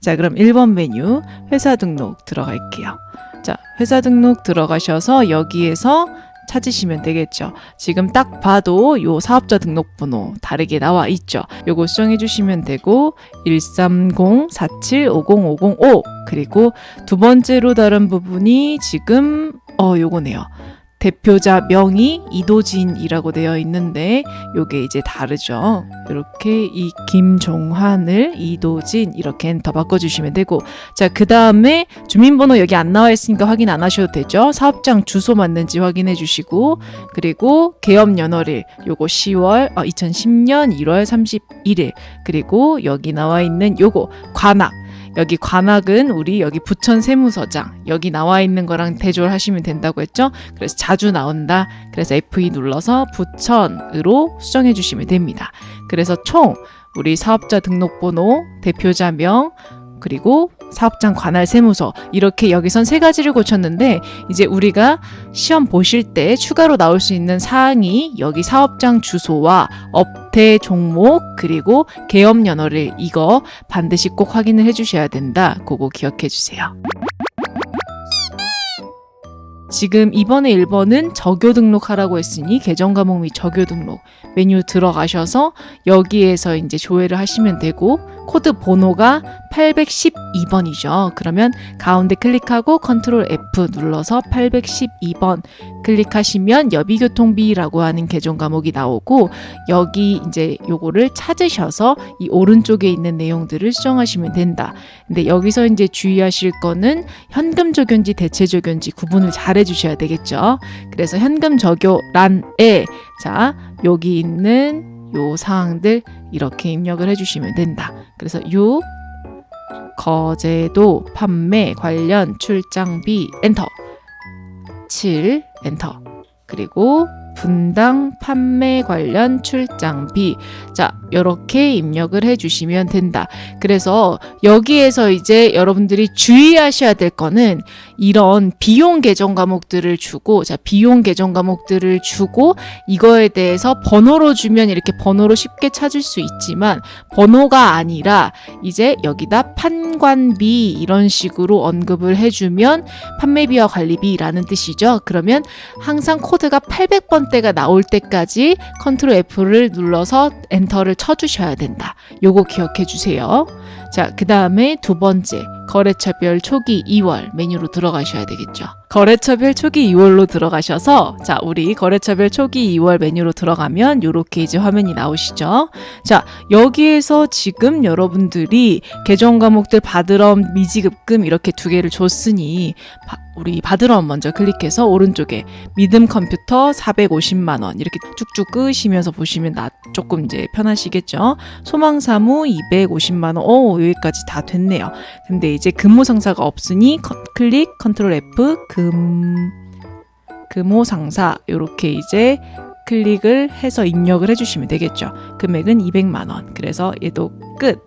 자, 그럼 1번 메뉴 회사 등록 들어갈게요. 자, 회사 등록 들어가셔서 여기에서 찾으시면 되겠죠. 지금 딱 봐도 요 사업자 등록번호 다르게 나와 있죠. 요거 수정해 주시면 되고 13047505055 그리고 두 번째로 다른 부분이 지금 요거네요. 대표자 명의 이도진이라고 되어 있는데 요게 이제 다르죠. 이렇게 이 김종환을 이도진 이렇게 엔터 바꿔주시면 되고 자, 그 다음에 주민번호 여기 안 나와 있으니까 확인 안 하셔도 되죠. 사업장 주소 맞는지 확인해 주시고 그리고 개업 연월일 요거 2010년 1월 31일 그리고 여기 나와 있는 요거 관악 여기 관악은 우리 여기 부천 세무서장 여기 나와 있는 거랑 대조를 하시면 된다고 했죠. 그래서 자주 나온다. 그래서 F2 눌러서 부천으로 수정해 주시면 됩니다. 그래서 총 우리 사업자 등록번호, 대표자명 그리고 사업장 관할 세무서 이렇게 여기선 3가지를 고쳤는데 이제 우리가 시험 보실 때 추가로 나올 수 있는 사항이 여기 사업장 주소와 업태 종목 그리고 개업 연월일 이거 반드시 꼭 확인을 해주셔야 된다. 그거 기억해 주세요. 지금 이번에 1번은 저교 등록하라고 했으니 계정 과목 및 저교 등록 메뉴 들어가셔서 여기에서 이제 조회를 하시면 되고 코드 번호가 812번이죠. 그러면 가운데 클릭하고 컨트롤 F 눌러서 812번 클릭하시면 여비교통비라고 하는 계정 과목이 나오고 여기 이제 요거를 찾으셔서 이 오른쪽에 있는 내용들을 수정하시면 된다. 근데 여기서 이제 주의하실 거는 현금 적용지 대체 적용지 구분을 잘 해주셔야 되겠죠. 그래서 현금 적용란에 자 여기 있는 요 사항들 이렇게 입력을 해주시면 된다. 그래서 거제도 판매 관련 출장비 엔터 7 엔터 그리고 분당 판매 관련 출장비 자 이렇게 입력을 해주시면 된다. 그래서 여기에서 이제 여러분들이 주의하셔야 될 거는 이런 비용 계정 과목들을 주고 자 비용 계정 과목들을 주고 이거에 대해서 번호로 주면 이렇게 번호로 쉽게 찾을 수 있지만 번호가 아니라 이제 여기다 판관비 이런 식으로 언급을 해주면 판매비와 관리비라는 뜻이죠. 그러면 항상 코드가 800번대가 나올 때까지 컨트롤 F를 눌러서 엔터를 쳐주셔야 된다. 요거 기억해 주세요. 자, 그 다음에 두 번째 거래처별 초기 2월 메뉴로 들어가셔야 되겠죠. 거래처별 초기 2월로 들어가셔서 자 우리 거래처별 초기 2월 메뉴로 들어가면 이렇게 이제 화면이 나오시죠. 자 여기에서 지금 여러분들이 계정 과목들 받으럼 미지급금 이렇게 2개를 줬으니 우리 받으럼 먼저 클릭해서 오른쪽에 믿음 컴퓨터 450만 원 이렇게 쭉쭉 끄시면서 보시면 조금 이제 편하시겠죠. 소망사무 250만 원 여기까지 다 됐네요. 근데 이제 근무상사가 없으니 클릭 컨트롤 F 금호상사 이렇게 이제 클릭을 해서 입력을 해주시면 되겠죠. 금액은 200만 원. 그래서 얘도 끝.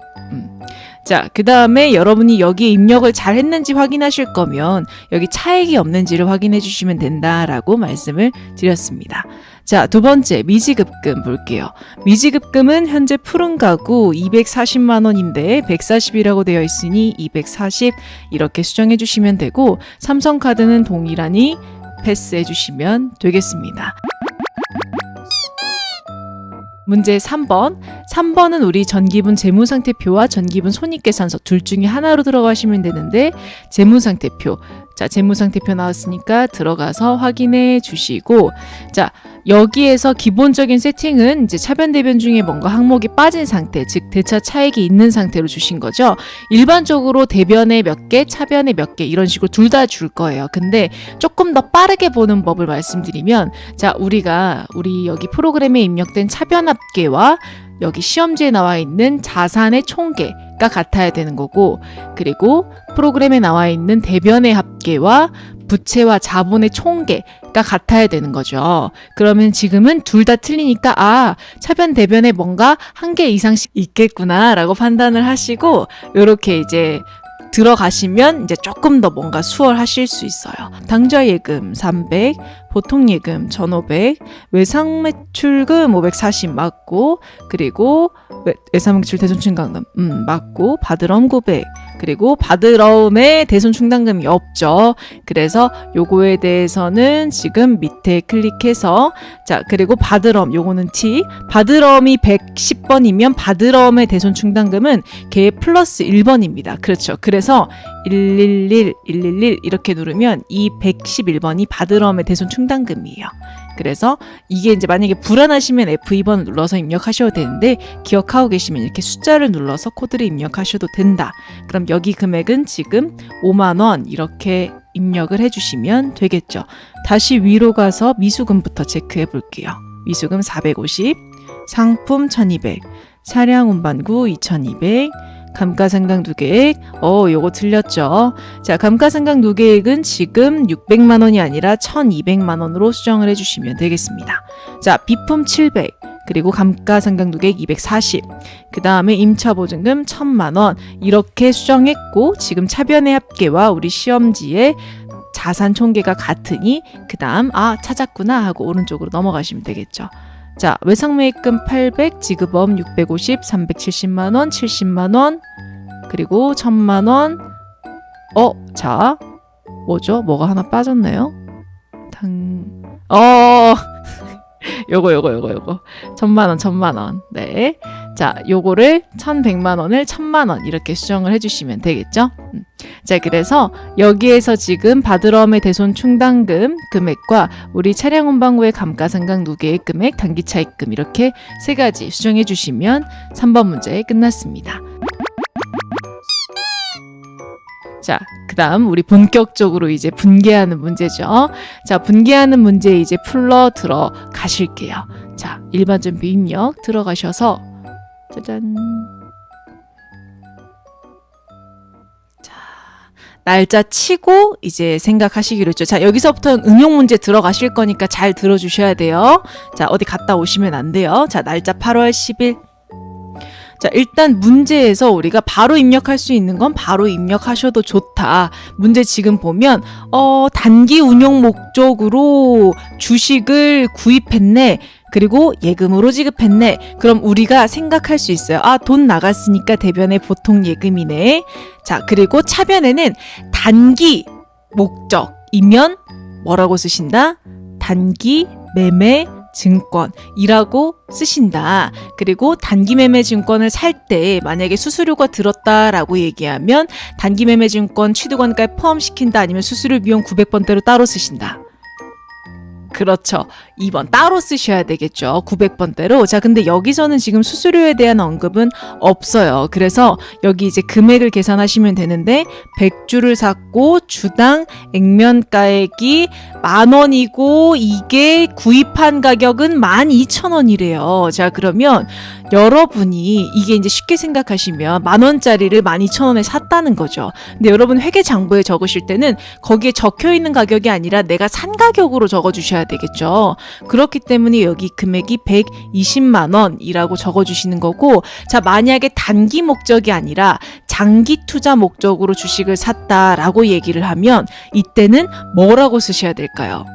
자, 그 다음에 여러분이 여기에 입력을 잘 했는지 확인하실 거면 여기 차액이 없는지를 확인해 주시면 된다라고 말씀을 드렸습니다. 자, 두 번째 미지급금 볼게요. 미지급금은 현재 푸른 가구 240만 원인데 140이라고 되어 있으니 240 이렇게 수정해 주시면 되고 삼성카드는 동일하니 패스해 주시면 되겠습니다. 문제 3번. 3번은 우리 전기분 재무상태표와 전기분 손익계산서 둘 중에 하나로 들어가시면 되는데 재무상태표. 자, 재무상태표 나왔으니까 들어가서 확인해 주시고 자, 여기에서 기본적인 세팅은 이제 차변 대변 중에 뭔가 항목이 빠진 상태, 즉 대차 차액이 있는 상태로 주신 거죠. 일반적으로 대변에 몇 개, 차변에 몇 개 이런 식으로 둘 다 줄 거예요. 근데 조금 더 빠르게 보는 법을 말씀드리면 자, 우리 여기 프로그램에 입력된 차변 합계와 여기 시험지에 나와 있는 자산의 총계가 같아야 되는 거고 그리고 프로그램에 나와 있는 대변의 합계와 부채와 자본의 총계가 같아야 되는 거죠. 그러면 지금은 둘 다 틀리니까 차변 대변에 뭔가 한 개 이상씩 있겠구나 라고 판단을 하시고 요렇게 이제 들어가시면 이제 조금 더 뭔가 수월하실 수 있어요. 당좌 예금 300, 보통 예금 1,500, 외상 매출금 540 맞고 그리고 외상 매출 대손충강금 맞고 받으럼 900 그리고 바드럼에 대손 충당금이 없죠. 그래서 요거에 대해서는 지금 밑에 클릭해서 자, 그리고 바드럼 요거는 T. 바드럼이 110번이면 바드럼의 대손 충당금은 걔 플러스 1번입니다. 그렇죠. 그래서 111, 111 이렇게 누르면 이 111번이 바드럼의 대손 충당금이에요. 그래서 이게 이제 만약에 불안하시면 F2번을 눌러서 입력하셔도 되는데 기억하고 계시면 이렇게 숫자를 눌러서 코드를 입력하셔도 된다. 그럼 여기 금액은 지금 5만 원 이렇게 입력을 해주시면 되겠죠. 다시 위로 가서 미수금부터 체크해 볼게요. 미수금 450, 상품 1200, 차량 운반구 2200, 감가상각 누계액, 요거 틀렸죠. 자, 감가상각 누계액은 지금 600만 원이 아니라 1200만 원으로 수정을 해주시면 되겠습니다. 자, 비품 700, 그리고 감가상각 누계액 240, 그 다음에 임차보증금 1000만 원 이렇게 수정했고 지금 차변의 합계와 우리 시험지의 자산 총계가 같으니 그 다음 찾았구나 하고 오른쪽으로 넘어가시면 되겠죠. 자, 외상매입금 800, 지급업 650, 370만 원, 70만 원, 그리고 1000만 원. 자, 뭐죠? 뭐가 하나 빠졌네요. 요거. 1000만 원. 네. 자, 요거를 1100만 원을 1000만 원 이렇게 수정을 해주시면 되겠죠. 자, 그래서 여기에서 지금 바드럼의 대손 충당금 금액과 우리 차량 운반구의 감가상각 누계액 금액, 단기차입금 이렇게 세 가지 수정해 주시면 3번 문제 끝났습니다. 자, 그 다음 우리 본격적으로 이제 분계하는 문제죠. 자, 분계하는 문제 이제 풀러 들어가실게요. 자, 일반전비 입력 들어가셔서 짜잔. 자, 날짜 치고 이제 생각하시기로 했죠. 자, 여기서부터 응용 문제 들어가실 거니까 잘 들어주셔야 돼요. 자, 어디 갔다 오시면 안 돼요. 자, 날짜 8월 10일. 자, 일단 문제에서 우리가 바로 입력할 수 있는 건 바로 입력하셔도 좋다. 문제 지금 보면 단기 운용 목적으로 주식을 구입했네. 그리고 예금으로 지급했네. 그럼 우리가 생각할 수 있어요. 돈 나갔으니까 대변에 보통 예금이네. 자, 그리고 차변에는 단기 목적이면 뭐라고 쓰신다? 단기 매매 증권이라고 쓰신다. 그리고 단기 매매 증권을 살 때 만약에 수수료가 들었다라고 얘기하면 단기 매매 증권 취득원가에 포함시킨다 아니면 수수료 비용 900번대로 따로 쓰신다. 그렇죠. 2번 따로 쓰셔야 되겠죠. 900번대로. 자, 근데 여기서는 지금 수수료에 대한 언급은 없어요. 그래서 여기 이제 금액을 계산하시면 되는데 100주를 샀고 주당 액면가액이 10,000원이고 이게 구입한 가격은 12,000원이래요. 자, 그러면 여러분이 이게 이제 쉽게 생각하시면 10,000원짜리를 12,000원에 샀다는 거죠. 근데 여러분 회계장부에 적으실 때는 거기에 적혀 있는 가격이 아니라 내가 산 가격으로 적어 주셔야 되겠죠. 그렇기 때문에 여기 금액이 120만 원이라고 적어 주시는 거고, 자, 만약에 단기 목적이 아니라 장기 투자 목적으로 주식을 샀다라고 얘기를 하면 이때는 뭐라고 쓰셔야 될까요?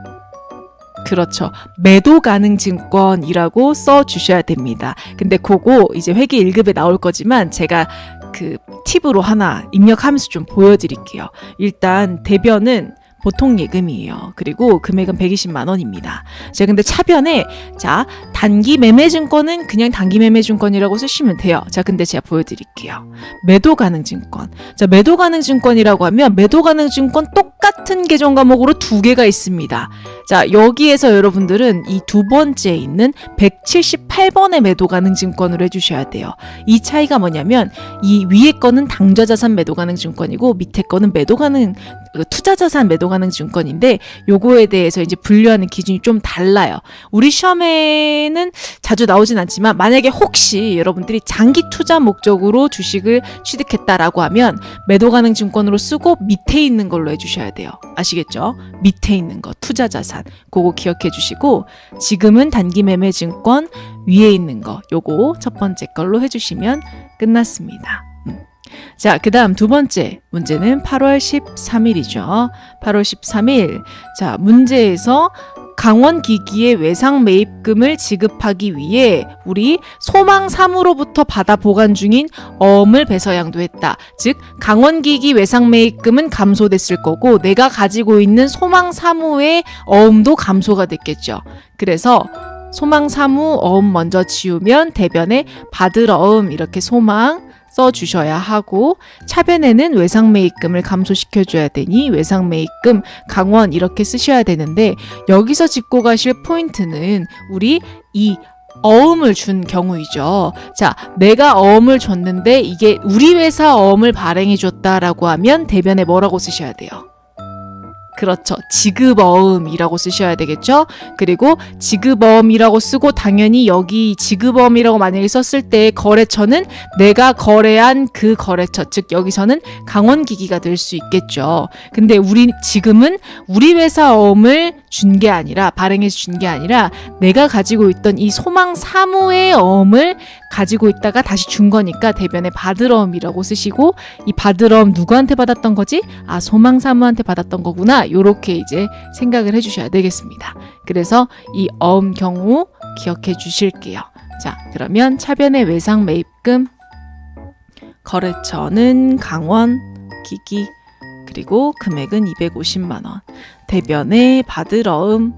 그렇죠. 매도 가능 증권이라고 써 주셔야 됩니다. 근데 그거 이제 회계 1급에 나올 거지만 제가 그 팁으로 하나 입력하면서 좀 보여드릴게요. 일단 대변은 보통 예금이에요. 그리고 금액은 120만 원입니다. 자, 근데 차변에 자, 단기 매매 증권은 그냥 단기 매매 증권이라고 쓰시면 돼요. 자, 근데 제가 보여드릴게요. 매도 가능 증권. 자, 매도 가능 증권이라고 하면 매도 가능 증권 똑같은 계정 과목으로 두 개가 있습니다. 자, 여기에서 여러분들은 이 두 번째에 있는 178번의 매도 가능 증권으로 해주셔야 돼요. 이 차이가 뭐냐면 이 위에 거는 당좌자산 매도 가능 증권이고 밑에 거는 매도 가능 투자자산 매도 가능 증권인데 요거에 대해서 이제 분류하는 기준이 좀 달라요. 우리 시험에는 자주 나오진 않지만 만약에 혹시 여러분들이 장기 투자 목적으로 주식을 취득했다라고 하면 매도 가능 증권으로 쓰고 밑에 있는 걸로 해주셔야 돼요. 아시겠죠? 밑에 있는 거 투자자산 그거 기억해 주시고 지금은 단기 매매 증권 위에 있는 거 요거 첫 번째 걸로 해주시면 끝났습니다. 자, 그 다음 두 번째 문제는 8월 13일이죠. 8월 13일. 자, 문제에서 강원기기의 외상 매입금을 지급하기 위해 우리 소망사무로부터 받아 보관 중인 어음을 배서양도했다. 즉 강원기기 외상 매입금은 감소됐을 거고 내가 가지고 있는 소망사무의 어음도 감소가 됐겠죠. 그래서 소망사무 어음 먼저 지우면 대변에 받을 어음 이렇게 소망 써주셔야 하고 차변에는 외상매입금을 감소시켜줘야 되니 외상매입금 강원 이렇게 쓰셔야 되는데 여기서 짚고 가실 포인트는 우리 이 어음을 준 경우이죠. 자, 내가 어음을 줬는데 이게 우리 회사 어음을 발행해줬다라고 하면 대변에 뭐라고 쓰셔야 돼요? 그렇죠. 지급어음이라고 쓰셔야 되겠죠. 그리고 지급어음이라고 쓰고 당연히 여기 지급어음이라고 만약에 썼을 때 거래처는 내가 거래한 그 거래처, 즉 여기서는 강원기기가 될 수 있겠죠. 근데 지금은 우리 회사 어음을 준 게 아니라 발행해서 준 게 아니라 내가 가지고 있던 이 소망 사무의 어음을 가지고 있다가 다시 준 거니까 대변에 받을 어음이라고 쓰시고 이 받을 어음 누구한테 받았던 거지? 아, 소망 사무한테 받았던 거구나. 요렇게 이제 생각을 해주셔야 되겠습니다. 그래서 이 어음 경우 기억해 주실게요. 자, 그러면 차변의 외상 매입금 거래처는 강원 기기 그리고 금액은 250만 원. 대변에 받을 어음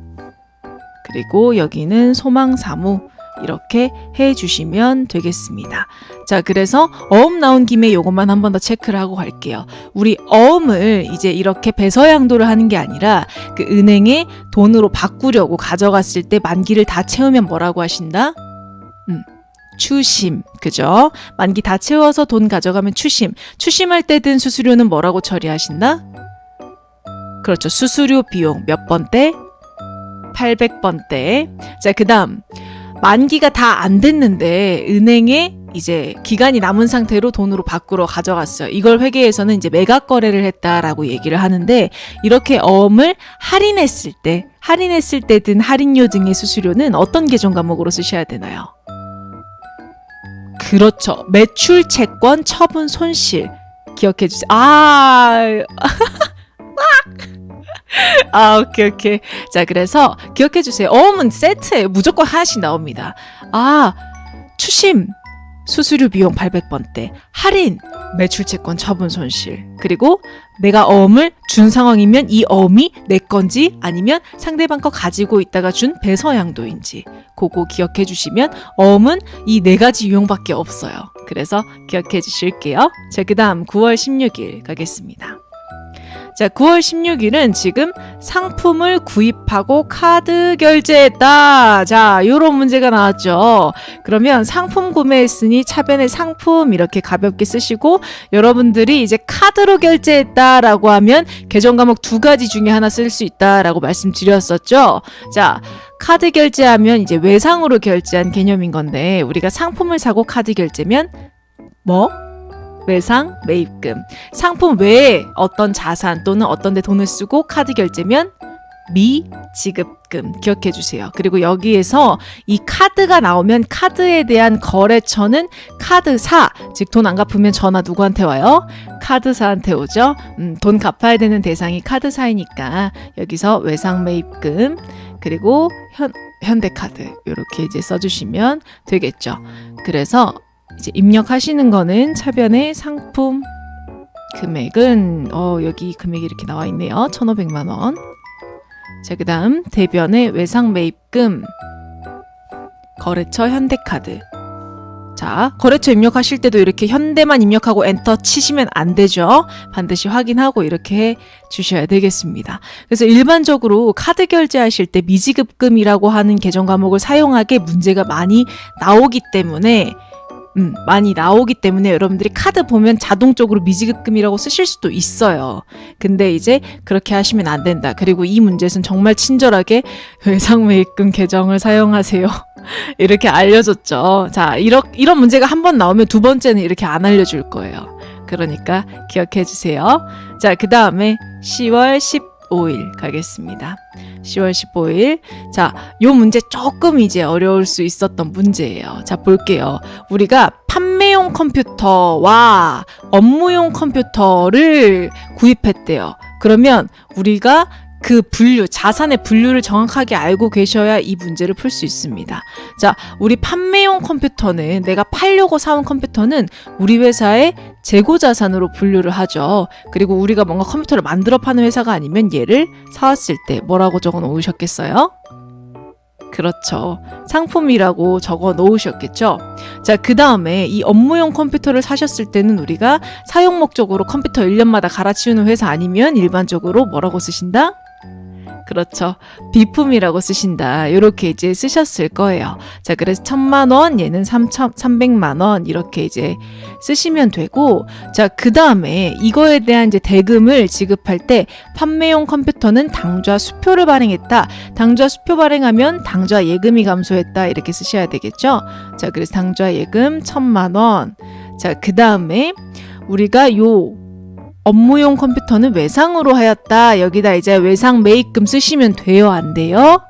그리고 여기는 소망 사무 이렇게 해주시면 되겠습니다. 자, 그래서 어음 나온 김에 요것만 한 번 더 체크를 하고 갈게요. 우리 어음을 이제 이렇게 배서양도를 하는 게 아니라 그 은행에 돈으로 바꾸려고 가져갔을 때 만기를 다 채우면 뭐라고 하신다? 추심. 그죠? 만기 다 채워서 돈 가져가면 추심. 추심할 때 든 수수료는 뭐라고 처리하신다? 그렇죠. 수수료 비용 몇 번대? 800번대. 자, 그 다음 만기가 다 안 됐는데 은행에 이제 기간이 남은 상태로 돈으로 바꾸러 가져갔어요. 이걸 회계에서는 이제 매각 거래를 했다라고 얘기를 하는데 이렇게 어음을 할인했을 때 든 할인료 등의 수수료는 어떤 계정 과목으로 쓰셔야 되나요? 그렇죠. 매출 채권 처분 손실 기억해 주세요. 오케이. 자, 그래서 기억해 주세요. 어음은 세트에 무조건 하나씩 나옵니다. 추심 수수료 비용 800번대, 할인 매출채권 처분 손실. 그리고 내가 어음을 준 상황이면 이 어음이 내 건지 아니면 상대방 거 가지고 있다가 준 배서양도인지 그거 기억해 주시면 어음은 이 네 가지 유형밖에 없어요. 그래서 기억해 주실게요. 자, 그 다음 9월 16일 가겠습니다. 자, 9월 16일은 지금 상품을 구입하고 카드 결제했다. 자, 요런 문제가 나왔죠. 그러면 상품 구매했으니 차변에 상품 이렇게 가볍게 쓰시고 여러분들이 이제 카드로 결제했다라고 하면 계정 과목 두 가지 중에 하나 쓸 수 있다라고 말씀드렸었죠. 자, 카드 결제하면 이제 외상으로 결제한 개념인 건데 우리가 상품을 사고 카드 결제면 외상 매입금. 상품 외에 어떤 자산 또는 어떤 데 돈을 쓰고 카드 결제면 미지급금 기억해 주세요. 그리고 여기에서 이 카드가 나오면 카드에 대한 거래처는 카드사, 즉 돈 안 갚으면 전화 누구한테 와요? 카드사한테 오죠. 돈 갚아야 되는 대상이 카드사이니까 여기서 외상 매입금 그리고 현대카드 이렇게 이제 써주시면 되겠죠. 그래서 이제 입력하시는 거는 차변의 상품 금액은 여기 금액이 이렇게 나와 있네요. 1,500만 원. 자, 그 다음 대변의 외상 매입금 거래처 현대카드. 자, 거래처 입력하실 때도 이렇게 현대만 입력하고 엔터 치시면 안 되죠. 반드시 확인하고 이렇게 해 주셔야 되겠습니다. 그래서 일반적으로 카드 결제하실 때 미지급금이라고 하는 계정 과목을 사용하게 문제가 많이 나오기 때문에 여러분들이 카드 보면 자동적으로 미지급금이라고 쓰실 수도 있어요. 근데 이제 그렇게 하시면 안 된다. 그리고 이 문제는 정말 친절하게 외상매입금 계정을 사용하세요. 이렇게 알려줬죠. 자, 이런 문제가 한 번 나오면 두 번째는 이렇게 안 알려줄 거예요. 그러니까 기억해 주세요. 자, 그 다음에 10월 15일 가겠습니다. 10월 15일. 자, 요 문제 조금 이제 어려울 수 있었던 문제예요. 자, 볼게요. 우리가 판매용 컴퓨터와 업무용 컴퓨터를 구입했대요. 그러면 우리가 그 분류, 자산의 분류를 정확하게 알고 계셔야 이 문제를 풀 수 있습니다. 자, 우리 판매용 컴퓨터는, 내가 팔려고 사온 컴퓨터는 우리 회사의 재고자산으로 분류를 하죠. 그리고 우리가 뭔가 컴퓨터를 만들어 파는 회사가 아니면 얘를 사왔을 때 뭐라고 적어 놓으셨겠어요? 그렇죠. 상품이라고 적어 놓으셨겠죠. 자, 그 다음에 이 업무용 컴퓨터를 사셨을 때는 우리가 사용 목적으로 컴퓨터 1년마다 갈아치우는 회사 아니면 일반적으로 뭐라고 쓰신다? 그렇죠. 비품이라고 쓰신다. 이렇게 이제 쓰셨을 거예요. 자, 그래서 1,000만 원, 얘는 300만 원 이렇게 이제 쓰시면 되고, 자, 그 다음에 이거에 대한 이제 대금을 지급할 때 판매용 컴퓨터는 당좌 수표를 발행했다. 당좌 수표 발행하면 당좌 예금이 감소했다. 이렇게 쓰셔야 되겠죠. 자, 그래서 당좌 예금 1,000만 원. 자, 그 다음에 우리가 요 업무용 컴퓨터는 외상으로 하였다. 여기다 이제 외상 매입금 쓰시면 돼요? 안 돼요?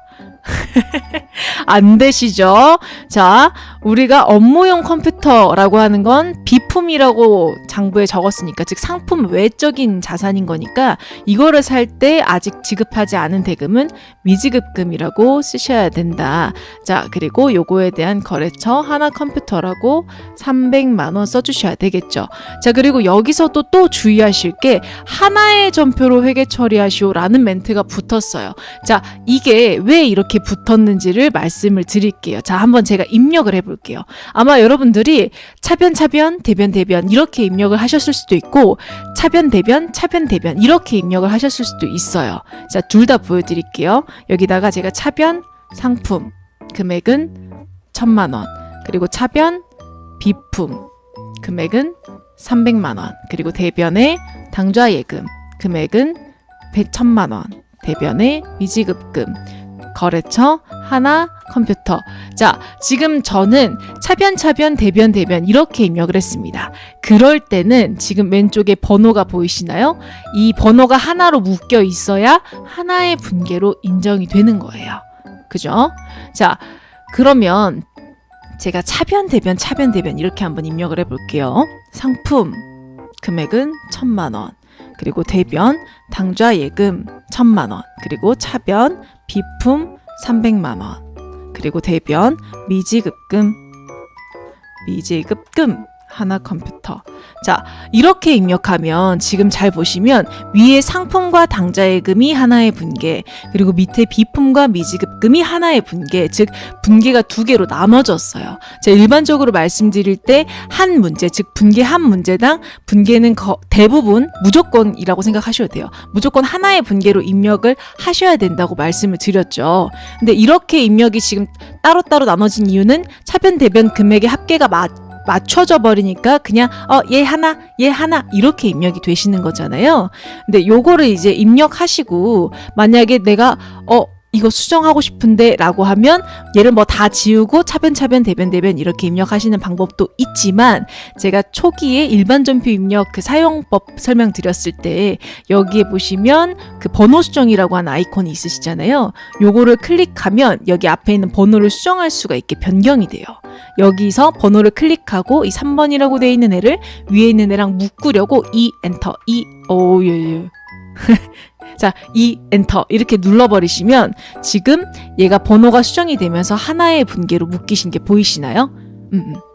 안 되시죠? 자, 우리가 업무용 컴퓨터라고 하는 건 비품이라고 장부에 적었으니까, 즉 상품 외적인 자산인 거니까 이거를 살 때 아직 지급하지 않은 대금은 미지급금이라고 쓰셔야 된다. 자, 그리고 요거에 대한 거래처 하나컴퓨터라고 300만 원 써주셔야 되겠죠. 자, 그리고 여기서도 또 주의하실 게 하나의 전표로 회계 처리하시오라는 멘트가 붙었어요. 자, 이게 왜 이렇게 붙었는지를 말씀을 드릴게요. 자, 한번 제가 입력을 해볼게요. 아마 여러분들이 차변, 대변, 이렇게 입력을 하셨을 수도 있고, 차변, 대변 이렇게 입력을 하셨을 수도 있어요. 자, 둘 다 보여드릴게요. 여기다가 제가 차변, 상품, 금액은 1,000만 원, 그리고 차변, 비품, 금액은 300만 원, 그리고 대변의 당좌 예금, 금액은 1,000만 원, 대변의 미지급금, 거래처 하나 컴퓨터. 자, 지금 저는 차변, 대변 이렇게 입력을 했습니다. 그럴 때는 지금 왼쪽에 번호가 보이시나요? 이 번호가 하나로 묶여 있어야 하나의 분계로 인정이 되는 거예요. 그죠? 자, 그러면 제가 차변, 대변 이렇게 한번 입력을 해볼게요. 상품, 금액은 1,000만 원, 그리고 대변, 당좌 예금 1,000만 원, 그리고 차변, 비품 300만 원, 그리고 대변, 미지급금 하나 컴퓨터. 자, 이렇게 입력하면 지금 잘 보시면 위에 상품과 당좌 예금이 하나의 분계, 그리고 밑에 비품과 미지급금이 하나의 분계, 즉 분계가 두 개로 나눠졌어요. 자, 일반적으로 말씀드릴 때 한 문제, 즉 분계 한 문제당 분계는 대부분 무조건이라고 생각하셔도 돼요. 무조건 하나의 분계로 입력을 하셔야 된다고 말씀을 드렸죠. 근데 이렇게 입력이 지금 따로따로 나눠진 이유는 차변, 대변 금액의 합계가 맞춰져 버리니까 그냥 얘 하나 이렇게 입력이 되시는 거잖아요. 근데 요거를 이제 입력하시고, 만약에 내가 이거 수정하고 싶은데 라고 하면 얘를 뭐 다 지우고 차변, 대변 이렇게 입력하시는 방법도 있지만, 제가 초기에 일반 전표 입력 그 사용법 설명드렸을 때 여기에 보시면 그 번호 수정이라고 하는 아이콘이 있으시잖아요. 요거를 클릭하면 여기 앞에 있는 번호를 수정할 수가 있게 변경이 돼요. 여기서 번호를 클릭하고 이 3번이라고 되어 있는 애를 위에 있는 애랑 묶으려고 엔터 자, 엔터 이렇게 눌러버리시면 지금 얘가 번호가 수정이 되면서 하나의 분계로 묶이신 게 보이시나요?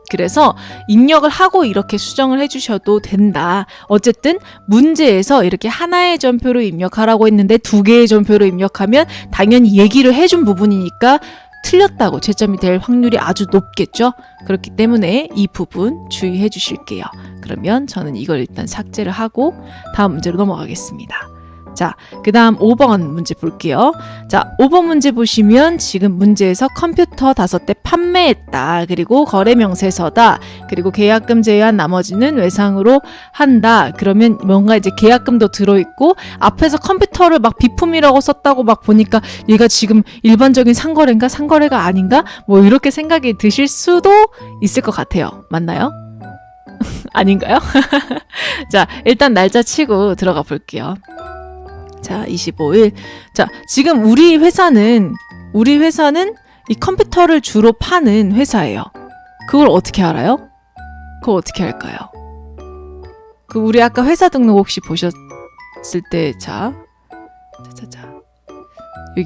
그래서 입력을 하고 이렇게 수정을 해주셔도 된다. 어쨌든 문제에서 이렇게 하나의 전표로 입력하라고 했는데 두 개의 전표로 입력하면 당연히 얘기를 해준 부분이니까 틀렸다고 채점이 될 확률이 아주 높겠죠. 그렇기 때문에 이 부분 주의해 주실게요. 그러면 저는 이걸 일단 삭제를 하고 다음 문제로 넘어가겠습니다. 자, 그 다음 5번 문제 볼게요. 자, 5번 문제 보시면 지금 문제에서 컴퓨터 5대 판매했다. 그리고 거래명세서다. 그리고 계약금 제외한 나머지는 외상으로 한다. 그러면 뭔가 이제 계약금도 들어있고 앞에서 컴퓨터를 막 비품이라고 썼다고 막 보니까 얘가 지금 일반적인 상거래인가? 상거래가 아닌가? 뭐 이렇게 생각이 드실 수도 있을 것 같아요. 맞나요? 아닌가요? 자, 일단 날짜 치고 들어가 볼게요. 자, 25일. 자, 지금 우리 회사는 이 컴퓨터를 주로 파는 회사예요. 그걸 어떻게 알아요? 그걸 어떻게 할까요? 우리 아까 회사 등록 혹시 보셨을 때,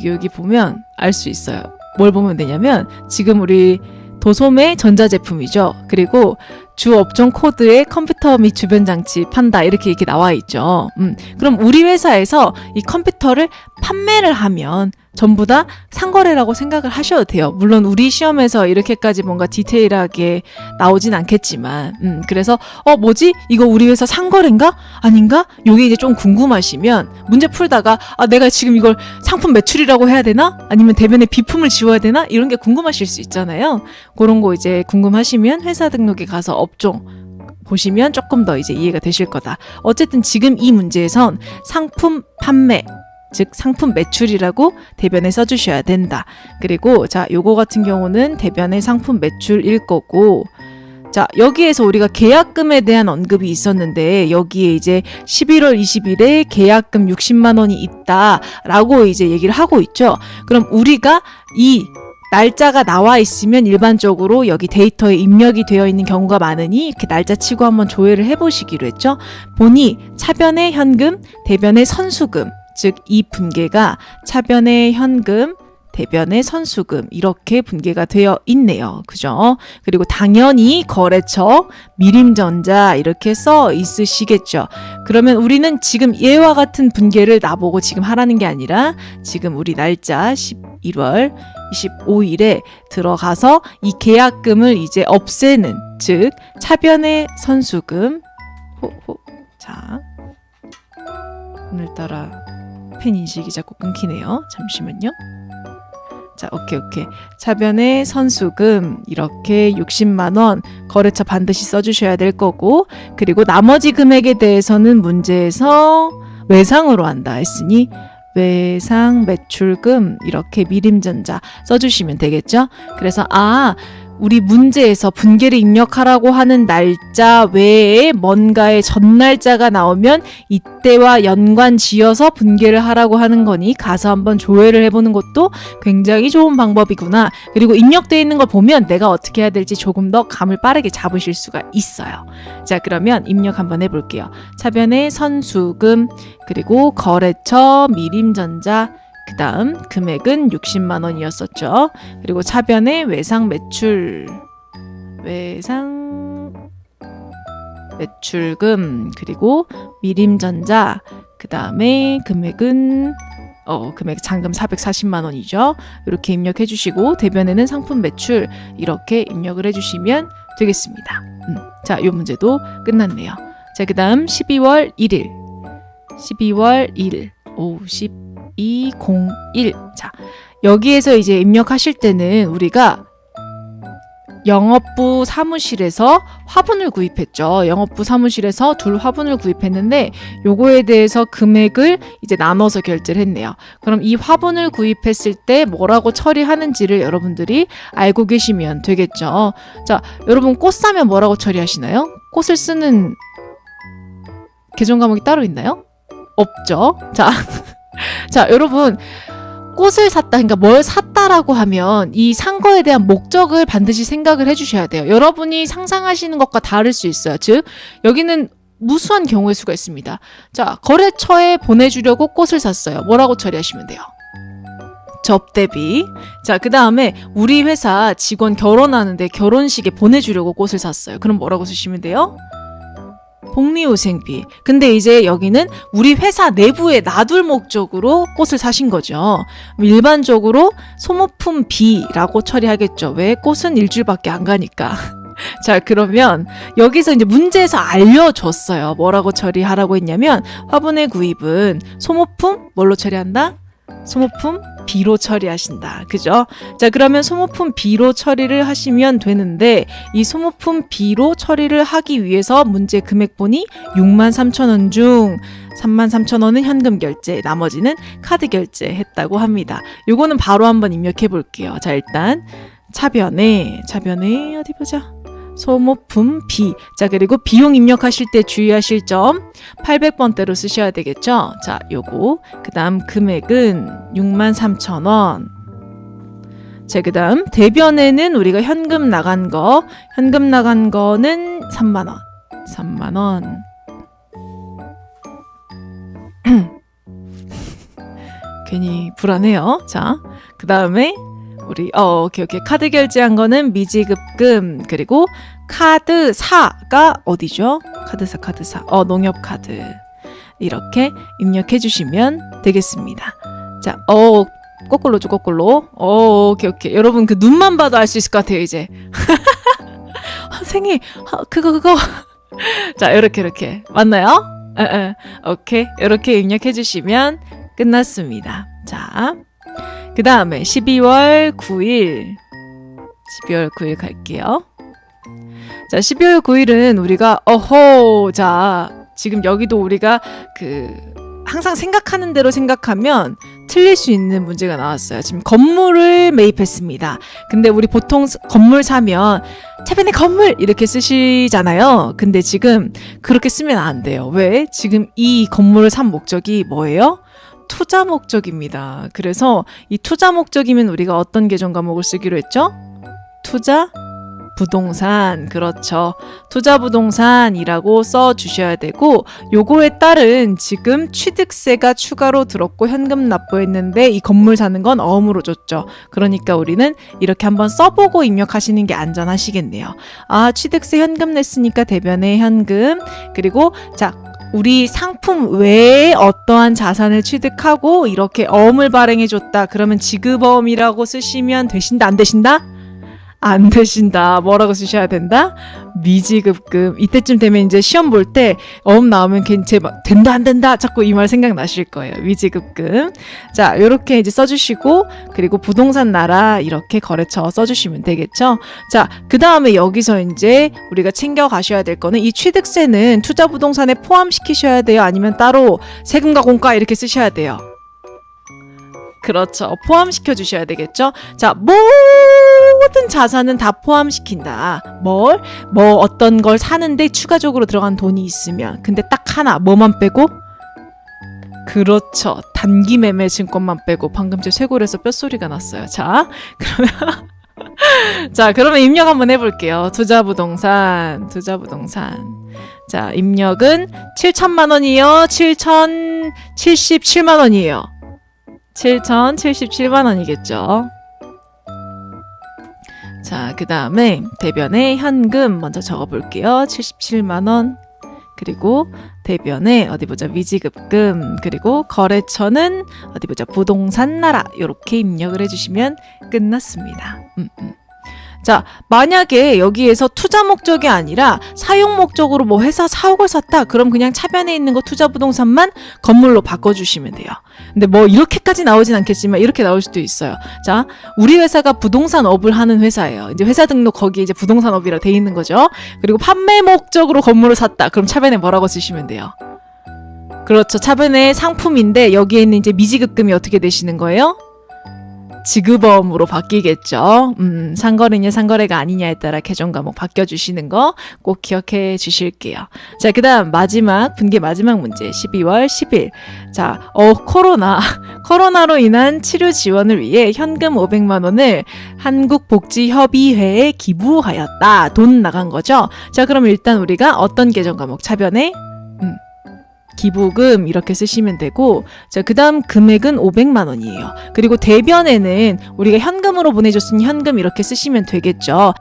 여기 보면 알 수 있어요. 뭘 보면 되냐면 지금 우리 도소매 전자제품이죠. 그리고 주 업종 코드에 컴퓨터 및 주변 장치 판다 이렇게 나와 있죠. 그럼 우리 회사에서 이 컴퓨터를 판매를 하면 전부 다 상거래라고 생각을 하셔도 돼요. 물론 우리 시험에서 이렇게까지 뭔가 디테일하게 나오진 않겠지만 그래서 뭐지? 이거 우리 회사 상거래인가? 아닌가? 요게 이제 좀 궁금하시면 문제 풀다가 내가 지금 이걸 상품 매출이라고 해야 되나? 아니면 대변에 비품을 지워야 되나? 이런 게 궁금하실 수 있잖아요. 그런 거 이제 궁금하시면 회사 등록에 가서 업종 보시면 조금 더 이제 이해가 되실 거다. 어쨌든 지금 이 문제에선 상품 판매 즉 상품 매출이라고 대변에 써주셔야 된다. 그리고 자 요거 같은 경우는 대변의 상품 매출일 거고 자 여기에서 우리가 계약금에 대한 언급이 있었는데 여기에 이제 11월 20일에 계약금 60만 원이 있다라고 이제 얘기를 하고 있죠. 그럼 우리가 이 날짜가 나와 있으면 일반적으로 여기 데이터에 입력이 되어 있는 경우가 많으니 이렇게 날짜 치고 한번 조회를 해보시기로 했죠. 보니 차변의 현금, 대변의 선수금 즉 이 분계가 차변의 현금, 대변의 선수금 이렇게 분계가 되어 있네요. 그죠? 그리고 당연히 거래처, 미림전자 이렇게 써 있으시겠죠. 그러면 우리는 지금 얘와 같은 분계를 나보고 지금 하라는 게 아니라 지금 우리 날짜 11월 25일에 들어가서 이 계약금을 이제 없애는 즉 차변의 선수금 자 오늘따라 펜 인식이 자꾸 끊기네요. 잠시만요. 자, 오케이. 차변의 선수금 이렇게 60만 원 거래처 반드시 써주셔야 될 거고 그리고 나머지 금액에 대해서는 문제에서 외상으로 한다 했으니 외상 매출금 이렇게 미림전자 써주시면 되겠죠. 그래서 우리 문제에서 분계를 입력하라고 하는 날짜 외에 뭔가의 전날짜가 나오면 이때와 연관 지어서 분계를 하라고 하는 거니 가서 한번 조회를 해보는 것도 굉장히 좋은 방법이구나. 그리고 입력되어 있는 걸 보면 내가 어떻게 해야 될지 조금 더 감을 빠르게 잡으실 수가 있어요. 자, 그러면 입력 한번 해볼게요. 차변의 선수금 그리고 거래처 미림전자 그 다음 금액은 60만 원이었었죠. 그리고 차변의 외상 매출금 그리고 미림전자 그 다음에 금액은 금액 잔금 440만 원이죠. 이렇게 입력해 주시고 대변에는 상품 매출 이렇게 입력을 해주시면 되겠습니다. 자, 요 문제도 끝났네요. 자, 그 다음 12월 1일 오후 1201 자, 여기에서 이제 입력하실 때는 우리가 영업부 사무실에서 화분을 구입했죠. 영업부 사무실에서 둘 화분을 구입했는데 요거에 대해서 금액을 이제 나눠서 결제를 했네요. 그럼 이 화분을 구입했을 때 뭐라고 처리하는지를 여러분들이 알고 계시면 되겠죠. 자, 여러분 꽃 사면 뭐라고 처리하시나요? 꽃을 쓰는 계정 과목이 따로 있나요? 없죠. 자, 여러분 꽃을 샀다, 그러니까 뭘 샀다라고 하면 이 산 거에 대한 목적을 반드시 생각을 해주셔야 돼요. 여러분이 상상하시는 것과 다를 수 있어요. 즉 여기는 무수한 경우의 수가 있습니다. 자, 거래처에 보내주려고 꽃을 샀어요. 뭐라고 처리하시면 돼요? 접대비. 자, 그 다음에 우리 회사 직원 결혼하는데 결혼식에 보내주려고 꽃을 샀어요. 그럼 뭐라고 쓰시면 돼요? 복리후생비. 근데 이제 여기는 우리 회사 내부에 놔둘 목적으로 꽃을 사신 거죠. 일반적으로 소모품비라고 처리하겠죠. 왜? 꽃은 일주일밖에 안 가니까. 자, 그러면 여기서 이제 문제에서 알려줬어요. 뭐라고 처리하라고 했냐면 화분의 구입은 소모품 뭘로 처리한다? 소모품 B로 처리하신다. 그죠? 자, 그러면 소모품 B로 처리를 하시면 되는데 이 소모품 B로 처리를 하기 위해서 문제 금액 보니 63,000원 중 33,000원은 현금 결제, 나머지는 카드 결제했다고 합니다. 요거는 바로 한번 입력해 볼게요. 자, 일단 차변에 어디 보자. 소모품 B. 자, 그리고 비용 입력하실 때 주의하실 점 800번대로 쓰셔야 되겠죠. 자, 요거. 그 다음 금액은 63,000원. 자, 그 다음 대변에는 우리가 현금 나간 거는 3만원. 3만원. 괜히 불안해요. 자, 그 다음에 우리 오케이. 카드 결제한 거는 미지급금, 그리고 카드사가 어디죠? 카드사. 농협 카드. 이렇게 입력해 주시면 되겠습니다. 자, 거꾸로죠, 거꾸로. 오케이. 여러분 그 눈만 봐도 알 수 있을 것 같아요, 이제. 선생님, 그거. 자, 이렇게. 맞나요? 오케이. 이렇게 입력해 주시면 끝났습니다. 자, 그 다음에 12월 9일 갈게요. 자, 12월 9일은 우리가 자, 지금 여기도 우리가 항상 생각하는 대로 생각하면 틀릴 수 있는 문제가 나왔어요. 지금 건물을 매입했습니다. 근데 우리 보통 건물 사면 차변에 건물 이렇게 쓰시잖아요. 근데 지금 그렇게 쓰면 안 돼요. 왜? 지금 이 건물을 산 목적이 뭐예요? 투자 목적입니다. 그래서 이 투자 목적이면 우리가 어떤 계정 과목을 쓰기로 했죠? 투자 부동산. 그렇죠. 투자 부동산이라고 써 주셔야 되고, 요거에 따른 지금 취득세가 추가로 들었고 현금 납부했는데 이 건물 사는 건 어음으로 줬죠. 그러니까 우리는 이렇게 한번 써보고 입력하시는 게 안전하시겠네요. 취득세 현금 냈으니까 대변에 현금. 그리고 자, 우리 상품 외에 어떠한 자산을 취득하고 이렇게 어음을 발행해 줬다. 그러면 지급어음이라고 쓰시면 되신다, 안 되신다? 안 되신다. 뭐라고 쓰셔야 된다? 미지급금. 이때쯤 되면 이제 시험 볼 때 어음 나오면 괜히 막 된다 안 된다 자꾸 이 말 생각나실 거예요. 미지급금. 자, 요렇게 이제 써주시고, 그리고 부동산 나라 이렇게 거래처 써주시면 되겠죠. 자, 그 다음에 여기서 이제 우리가 챙겨 가셔야 될 거는 이 취득세는 투자 부동산에 포함시키셔야 돼요? 아니면 따로 세금과 공과 이렇게 쓰셔야 돼요? 그렇죠. 포함시켜 주셔야 되겠죠. 자, 모든 자산은 다 포함시킨다. 뭐 어떤 걸 사는데 추가적으로 들어간 돈이 있으면. 근데 딱 하나, 뭐만 빼고? 그렇죠. 단기 매매 증권만 빼고. 방금 제 쇄골에서 뼛소리가 났어요. 자, 그러면 입력 한번 해볼게요. 투자 부동산. 자, 입력은 7천만 원이요. 7,077만 원이에요. 7,077만 원이겠죠. 자, 그 다음에 대변에 현금 먼저 적어볼게요. 77만 원. 그리고 대변에 미지급금. 그리고 거래처는 부동산 나라. 이렇게 입력을 해주시면 끝났습니다. 자, 만약에 여기에서 투자 목적이 아니라 사용 목적으로 뭐 회사 사옥을 샀다. 그럼 그냥 차변에 있는 거 투자 부동산만 건물로 바꿔주시면 돼요. 근데 뭐 이렇게까지 나오진 않겠지만 이렇게 나올 수도 있어요. 자, 우리 회사가 부동산업을 하는 회사예요. 이제 회사 등록 거기에 이제 부동산업이라 돼 있는 거죠. 그리고 판매 목적으로 건물을 샀다. 그럼 차변에 뭐라고 쓰시면 돼요? 그렇죠. 차변에 상품인데 여기에는 이제 미지급금이 어떻게 되시는 거예요? 지급어음으로 바뀌겠죠. 상거래냐 상거래가 아니냐에 따라 계정 과목 바뀌어주시는 거 꼭 기억해 주실게요. 자, 그 다음 분기 마지막 문제 12월 10일. 자, 코로나로 인한 치료 지원을 위해 현금 500만 원을 한국복지협의회에 기부하였다. 돈 나간 거죠. 자, 그럼 일단 우리가 어떤 계정 과목 차변에 기부금 이렇게 쓰시면 되고, 자, 그 다음 금액은 500만 원이에요. 그리고 대변에는 우리가 현금으로 보내줬으니 현금 이렇게 쓰시면 되겠죠.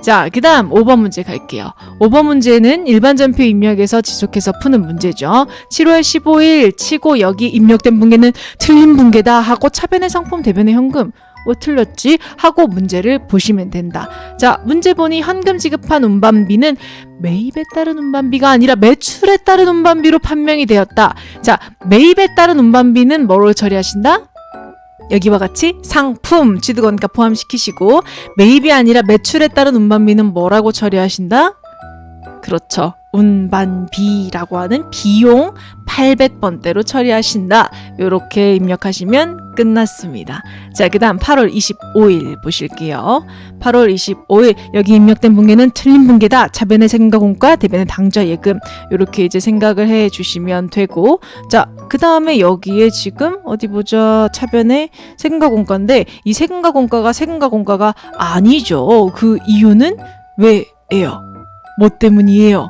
자, 그 다음 5번 문제 갈게요. 5번 문제는 일반전표 입력에서 지속해서 푸는 문제죠. 7월 15일 치고 여기 입력된 붕괴는 틀린 붕괴다 하고 차변의 상품 대변의 현금 틀렸지? 하고 문제를 보시면 된다. 자, 문제 보니 현금 지급한 운반비는 매입에 따른 운반비가 아니라 매출에 따른 운반비로 판명이 되었다. 자, 매입에 따른 운반비는 뭐로 처리하신다? 여기와 같이 상품 취득원가 포함시키시고, 매입이 아니라 매출에 따른 운반비는 뭐라고 처리하신다? 그렇죠. 운반비라고 하는 비용 800번대로 처리하신다. 이렇게 입력하시면 끝났습니다. 자, 그 다음 8월 25일 보실게요. 8월 25일 여기 입력된 붕괴는 틀린 붕괴다. 차변의 세금과 공과, 대변의 당좌 예금. 이렇게 이제 생각을 해 주시면 되고, 자, 그 다음에 여기에 지금 차변의 세금과 공과인데 이 세금과 공과가 아니죠. 그 이유는 왜예요? 뭐 때문이에요?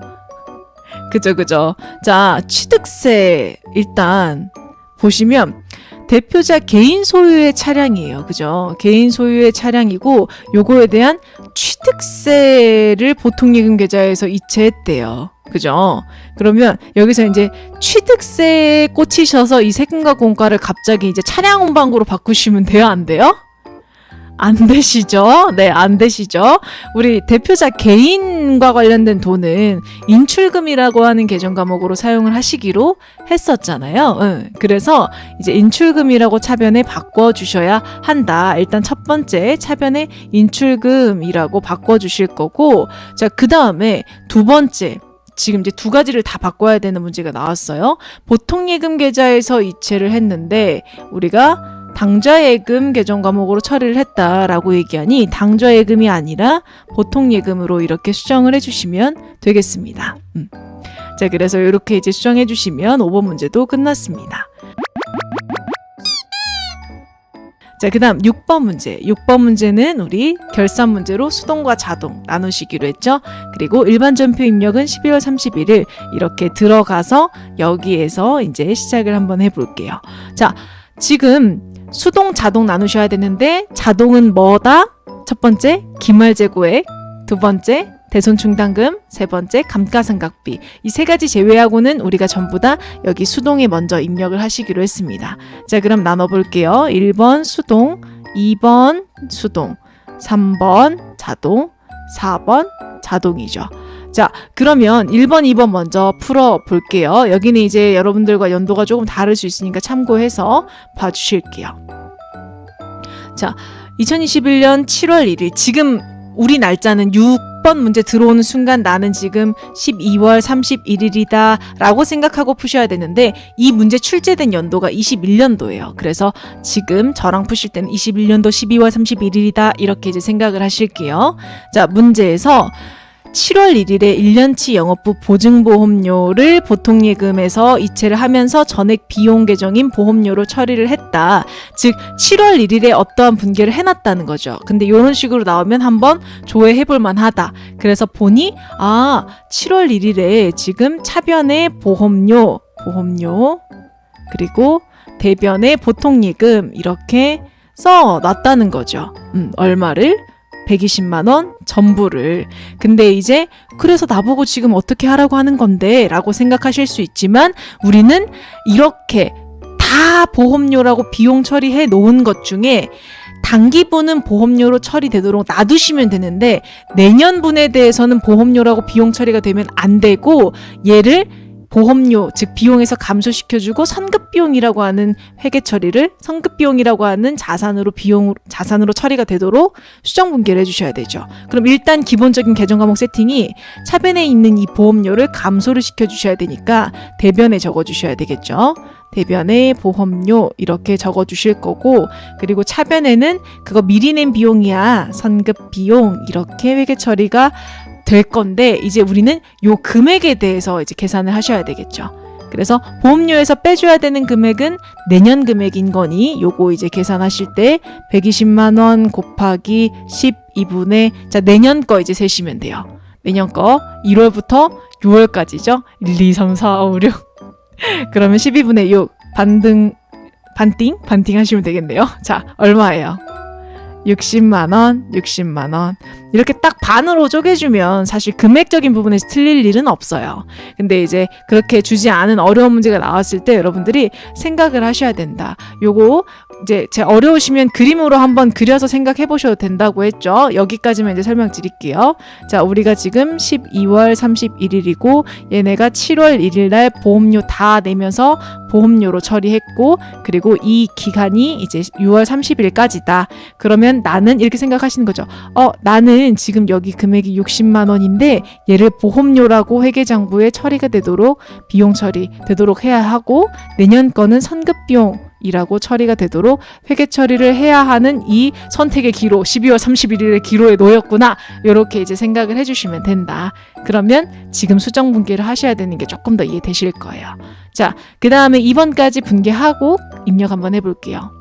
그죠. 자, 취득세 일단 보시면 대표자 개인 소유의 차량이에요. 그죠? 개인 소유의 차량이고 요거에 대한 취득세를 보통예금 계좌에서 이체했대요. 그죠? 그러면 여기서 이제 취득세에 꽂히셔서 이 세금과 공과를 갑자기 이제 차량 운반구로 바꾸시면 돼요? 안 돼요? 안 되시죠? 네, 안 되시죠? 우리 대표자 개인과 관련된 돈은 인출금이라고 하는 계정 과목으로 사용을 하시기로 했었잖아요. 그래서 이제 인출금이라고 차변에 바꿔주셔야 한다. 일단 첫 번째 차변에 인출금이라고 바꿔주실 거고, 자, 그 다음에 두 번째. 지금 이제 두 가지를 다 바꿔야 되는 문제가 나왔어요. 보통예금 계좌에서 이체를 했는데 우리가 당좌예금 계정 과목으로 처리를 했다라고 얘기하니 당좌예금이 아니라 보통예금으로 이렇게 수정을 해주시면 되겠습니다. 자, 그래서 이렇게 이제 수정해 주시면 5번 문제도 끝났습니다. 자, 그 다음 6번 문제. 6번 문제는 우리 결산 문제로 수동과 자동 나누시기로 했죠. 그리고 일반 전표 입력은 12월 31일 이렇게 들어가서 여기에서 이제 시작을 한번 해볼게요. 자, 지금 수동, 자동 나누셔야 되는데 자동은 뭐다? 첫 번째, 기말재고액. 두 번째, 대손충당금. 세 번째, 감가상각비. 이 세 가지 제외하고는 우리가 전부 다 여기 수동에 먼저 입력을 하시기로 했습니다. 자, 그럼 나눠볼게요. 1번 수동, 2번 수동, 3번 자동, 4번 자동이죠. 자, 그러면 1번, 2번 먼저 풀어볼게요. 여기는 이제 여러분들과 연도가 조금 다를 수 있으니까 참고해서 봐주실게요. 자, 2021년 7월 1일. 지금 우리 날짜는 6번 문제 들어오는 순간 나는 지금 12월 31일이다 라고 생각하고 푸셔야 되는데 이 문제 출제된 연도가 21년도예요. 그래서 지금 저랑 푸실 때는 21년도 12월 31일이다 이렇게 이제 생각을 하실게요. 자, 문제에서 7월 1일에 1년치 영업부 보증보험료를 보통예금에서 이체를 하면서 전액 비용 계정인 보험료로 처리를 했다. 즉 7월 1일에 어떠한 분계를 해놨다는 거죠. 근데 이런 식으로 나오면 한번 조회해볼 만하다. 그래서 보니 7월 1일에 지금 차변에 보험료 그리고 대변에 보통예금 이렇게 써놨다는 거죠. 얼마를? 120만 원 전부를. 근데 이제 그래서 나보고 지금 어떻게 하라고 하는 건데 라고 생각하실 수 있지만 우리는 이렇게 다 보험료라고 비용 처리해 놓은 것 중에 단기분은 보험료로 처리되도록 놔두시면 되는데 내년분에 대해서는 보험료라고 비용 처리가 되면 안 되고 얘를 보험료, 즉 비용에서 감소시켜주고 선급비용이라고 하는 회계 처리를 선급비용이라고 하는 자산으로 처리가 되도록 수정 분계를 해주셔야 되죠. 그럼 일단 기본적인 계정 과목 세팅이 차변에 있는 이 보험료를 감소를 시켜주셔야 되니까 대변에 적어주셔야 되겠죠. 대변에 보험료 이렇게 적어주실 거고 그리고 차변에는 그거 미리 낸 비용이야 선급비용 이렇게 회계 처리가 될 건데 이제 우리는 요 금액에 대해서 이제 계산을 하셔야 되겠죠. 그래서 보험료에서 빼줘야 되는 금액은 내년 금액인 거니 요거 이제 계산하실 때 120만 원 곱하기 12분의 자 내년 거 이제 세시면 돼요. 내년 거 1월부터 6월까지죠. 1, 2, 3, 4, 5, 6 그러면 12분의 6 반띵 하시면 되겠네요. 자, 얼마예요? 60만 원 이렇게 딱 반으로 쪼개주면 사실 금액적인 부분에서 틀릴 일은 없어요. 근데 이제 그렇게 주지 않은 어려운 문제가 나왔을 때 여러분들이 생각을 하셔야 된다. 요거 이제 제 어려우시면 그림으로 한번 그려서 생각해 보셔도 된다고 했죠. 여기까지만 이제 설명드릴게요. 자, 우리가 지금 12월 31일이고 얘네가 7월 1일 날 보험료 다 내면서 보험료로 처리했고 그리고 이 기간이 이제 6월 30일까지다. 그러면 나는 이렇게 생각하시는 거죠. 나는 지금 여기 금액이 60만 원인데 얘를 보험료라고 회계장부에 처리가 되도록 비용 처리 되도록 해야 하고 내년 거는 선급비용이라고 처리가 되도록 회계 처리를 해야 하는 이 선택의 기로 12월 31일의 기로에 놓였구나. 이렇게 이제 생각을 해주시면 된다. 그러면 지금 수정 분계를 하셔야 되는 게 조금 더 이해되실 거예요. 자, 그 다음에 2번까지 분계하고 입력 한번 해볼게요.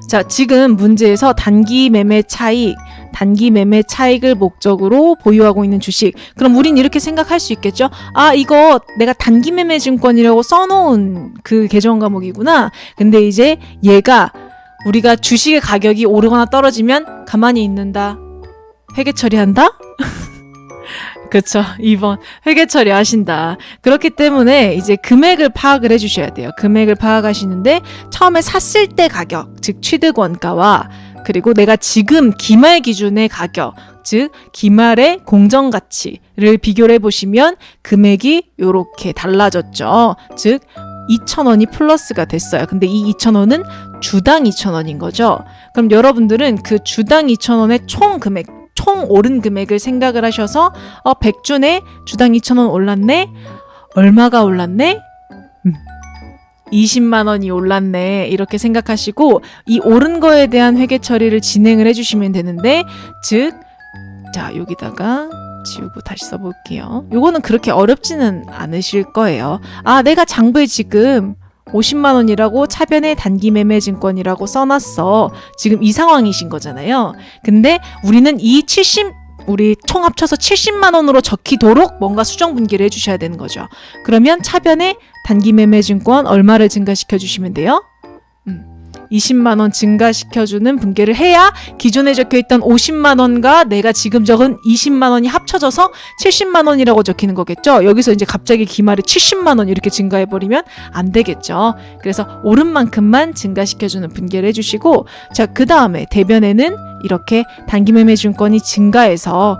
자, 지금 문제에서 단기 매매 차익, 단기 매매 차익을 목적으로 보유하고 있는 주식. 그럼 우린 이렇게 생각할 수 있겠죠? 아, 이거 내가 단기 매매 증권이라고 써놓은 그 계정 과목이구나. 근데 이제 얘가 우리가 주식의 가격이 오르거나 떨어지면 가만히 있는다. 회계 처리한다? 그쵸. 2번. 회계 처리하신다. 그렇기 때문에 이제 금액을 파악을 해주셔야 돼요. 금액을 파악하시는데 처음에 샀을 때 가격, 즉 취득 원가와 그리고 내가 지금 기말 기준의 가격, 즉 기말의 공정 가치를 비교를 해보시면 금액이 이렇게 달라졌죠. 즉 2,000원이 플러스가 됐어요. 근데 이 2,000원은 주당 2,000원인 거죠. 그럼 여러분들은 그 주당 2,000원의 총 금액, 총 오른 금액을 생각을 하셔서 100준에 주당 2,000원 올랐네? 얼마가 올랐네? 20만 원이 올랐네. 이렇게 생각하시고 이 오른 거에 대한 회계 처리를 진행을 해주시면 되는데 즉, 자 여기다가 지우고 다시 써볼게요. 요거는 그렇게 어렵지는 않으실 거예요. 아, 내가 장부에 지금 50만 원이라고 차변의 단기 매매 증권이라고 써놨어. 지금 이 상황이신 거잖아요. 근데 우리는 우리 총 합쳐서 70만 원으로 적히도록 뭔가 수정 분기를 해주셔야 되는 거죠. 그러면 차변의 단기 매매 증권 얼마를 증가시켜 주시면 돼요? 20만 원 증가시켜주는 분계를 해야 기존에 적혀있던 50만 원과 내가 지금 적은 20만 원이 합쳐져서 70만 원이라고 적히는 거겠죠. 여기서 이제 갑자기 기말에 70만 원 이렇게 증가해버리면 안 되겠죠. 그래서 오른 만큼만 증가시켜주는 분계를 해주시고, 자, 그 다음에 대변에는 이렇게 단기매매 증권이 증가해서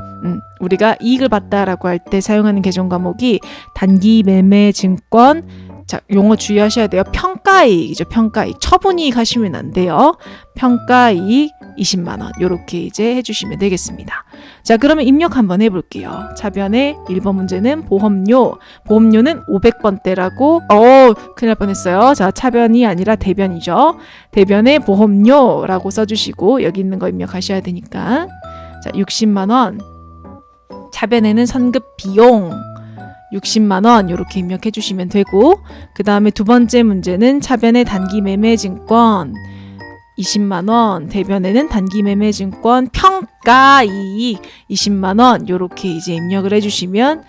우리가 이익을 봤다라고 할 때 사용하는 계정 과목이 단기매매 증권, 자, 용어 주의하셔야 돼요. 평가이익이죠. 평가이익. 처분이익 하시면 안 돼요. 평가이익 20만 원. 요렇게 이제 해주시면 되겠습니다. 자, 그러면 입력 한번 해볼게요. 차변의 1번 문제는 보험료. 보험료는 500번대라고. 큰일 날 뻔했어요. 자, 차변이 아니라 대변이죠. 대변의 보험료라고 써주시고 여기 있는 거 입력하셔야 되니까. 자, 60만 원. 차변에는 선급 비용. 60만 원 이렇게 입력해 주시면 되고, 그 다음에 두 번째 문제는 차변의 단기 매매 증권 20만 원, 대변에는 단기 매매 증권 평가이익 20만 원 이렇게 이제 입력을 해주시면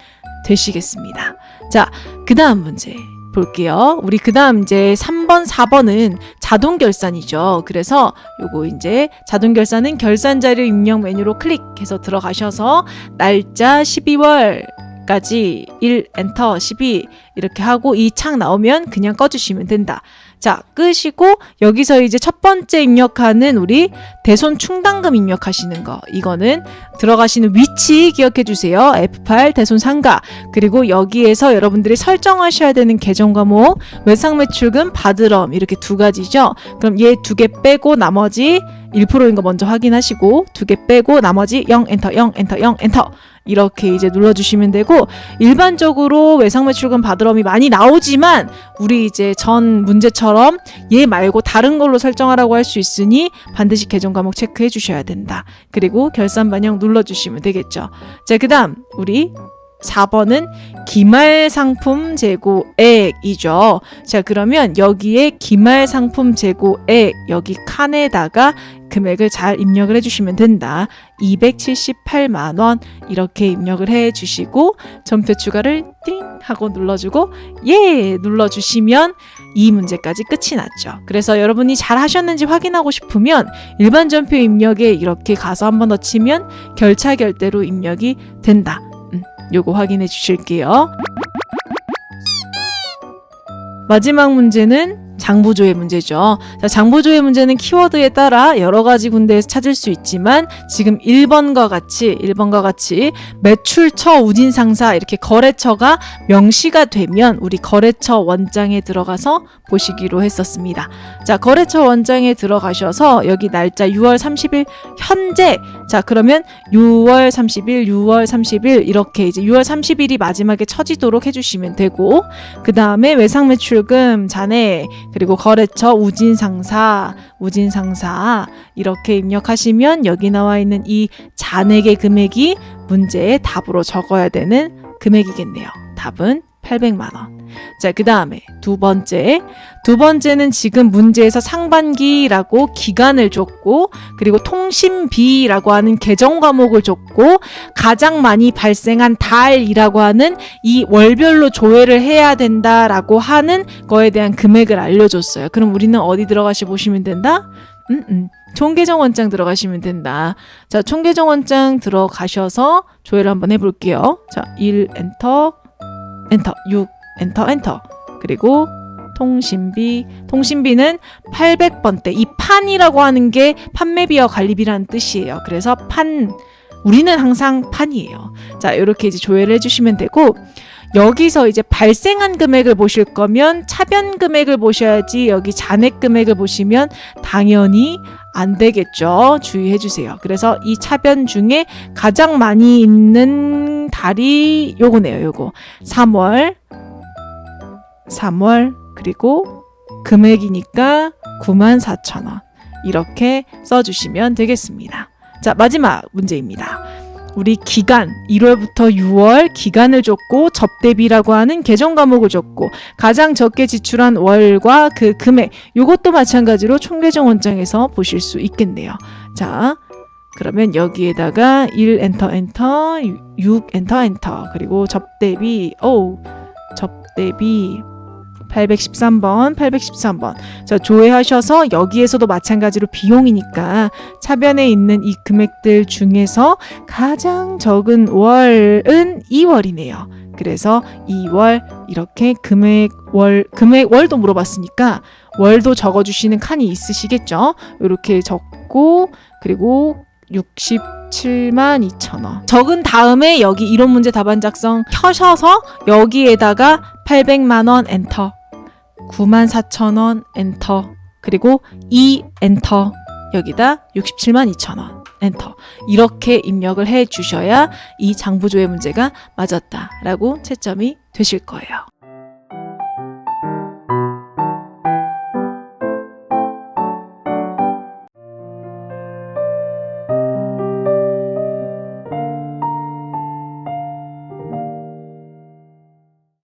되시겠습니다. 자, 그 다음 문제 볼게요. 우리 그 다음 이제 3번, 4번은 자동 결산이죠. 그래서 요거 이제 자동 결산은 결산 자료 입력 메뉴로 클릭해서 들어가셔서 날짜 12월 까지 1 엔터 12 이렇게 하고 이 창 나오면 그냥 꺼주시면 된다. 자, 끄시고 여기서 이제 첫 번째 입력하는 우리 대손 충당금 입력하시는 거, 이거는 들어가시는 위치 기억해 주세요. F8 대손 상가. 그리고 여기에서 여러분들이 설정하셔야 되는 계정 과목 외상 매출금 받으럼 이렇게 두 가지죠. 그럼 얘 두 개 빼고 나머지 1%인 거 먼저 확인하시고 두 개 빼고 나머지 0 엔터 0 엔터 0 엔터 이렇게 이제 눌러주시면 되고, 일반적으로 외상 매출금 받으럼이 많이 나오지만 우리 이제 전 문제처럼 얘 말고 다른 걸로 설정하라고 할 수 있으니 반드시 계정 과목 체크해 주셔야 된다. 그리고 결산 반영 눌러주시면 되겠죠. 자, 그 다음 우리 4번은 기말 상품 재고액이죠. 자, 그러면 여기에 기말 상품 재고액 여기 칸에다가 금액을 잘 입력을 해주시면 된다. 278만 원 이렇게 입력을 해주시고 전표 추가를 띵 하고 눌러주고 예 눌러주시면 이 문제까지 끝이 났죠. 그래서 여러분이 잘 하셨는지 확인하고 싶으면 일반 전표 입력에 이렇게 가서 한번 더 치면 결차 결대로 입력이 된다. 요거 확인해 주실게요. 마지막 문제는 장부조회 문제죠. 자, 장부조회 문제는 키워드에 따라 여러 가지 군데에서 찾을 수 있지만 지금 1번과 같이 매출처 우진상사 이렇게 거래처가 명시가 되면 우리 거래처 원장에 들어가서 보시기로 했었습니다. 자, 거래처 원장에 들어가셔서 여기 날짜 6월 30일 현재, 자, 그러면 6월 30일 이렇게 이제 6월 30일이 마지막에 쳐지도록 해주시면 되고, 그 다음에 외상 매출금 잔액 그리고 거래처 우진상사 이렇게 입력하시면 여기 나와 있는 이 잔액의 금액이 문제의 답으로 적어야 되는 금액이겠네요. 답은 800만 원. 자, 그 다음에 두 번째는 지금 문제에서 상반기라고 기간을 줬고, 그리고 통신비라고 하는 계정 과목을 줬고, 가장 많이 발생한 달이라고 하는 이 월별로 조회를 해야 된다라고 하는 거에 대한 금액을 알려줬어요. 그럼 우리는 어디 들어가시 보시면 된다? 총계정 원장 들어가시면 된다. 자, 총계정 원장 들어가셔서 조회를 한번 해볼게요. 자, 1 엔터, 6 엔터. 그리고 통신비는 800번대. 이 판이라고 하는 게 판매비와 관리비라는 뜻이에요. 그래서 우리는 항상 판이에요. 자, 이렇게 이제 조회를 해주시면 되고, 여기서 이제 발생한 금액을 보실 거면 차변 금액을 보셔야지, 여기 잔액 금액을 보시면 당연히 안 되겠죠. 주의해 주세요. 그래서 이 차변 중에 가장 많이 있는 달이 요거네요. 요거 3월 그리고 금액이니까 94,000원 이렇게 써주시면 되겠습니다. 자, 마지막 문제입니다. 우리 기간 1월부터 6월 기간을 줬고, 접대비라고 하는 계정 과목을 줬고, 가장 적게 지출한 월과 그 금액, 이것도 마찬가지로 총계정 원장에서 보실 수 있겠네요. 자, 그러면 여기에다가 1 엔터 6 엔터 그리고 접대비 813번. 자, 조회하셔서 여기에서도 마찬가지로 비용이니까 차변에 있는 이 금액들 중에서 가장 적은 월은 2월이네요. 그래서 2월 이렇게 월도 물어봤으니까 월도 적어주시는 칸이 있으시겠죠? 이렇게 적고, 그리고 672,000원 적은 다음에 여기 이론 문제 답안 작성 켜셔서 여기에다가 800만원 엔터, 94,000원 엔터, 그리고 2 엔터, 여기다 672,000원 엔터, 이렇게 입력을 해 주셔야 이 장부조회 문제가 맞았다라고 채점이 되실 거예요.